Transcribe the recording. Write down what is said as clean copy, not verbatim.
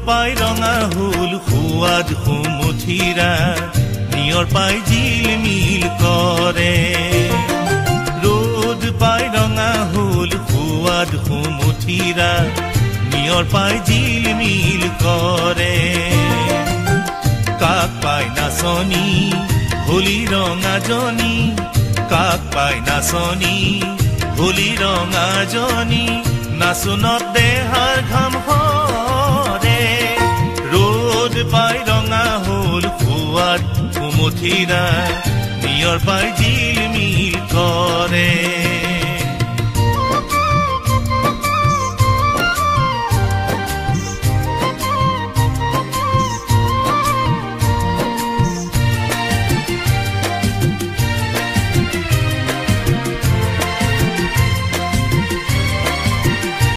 পাই ৰঙা হুল সোৱাদ সুমুঠিৰা নিয়ৰ পাই জিলমিল কৰে ৰ'দ পাই ৰঙা হুল সোৱাদ সুমুঠিৰা নিয়ৰ পাই জিলমিল কৰে কাক পাই নাচনি হোলী ৰঙাজনী কাক পাই নাচনি হোলী ৰঙাজনী নাচনত দেহাৰ ঘাম সৰে ৰ'দ পাই ৰঙা হুল সোৱাদ সুমুঠিৰা নিয়ৰ পাই জিলমিল কৰে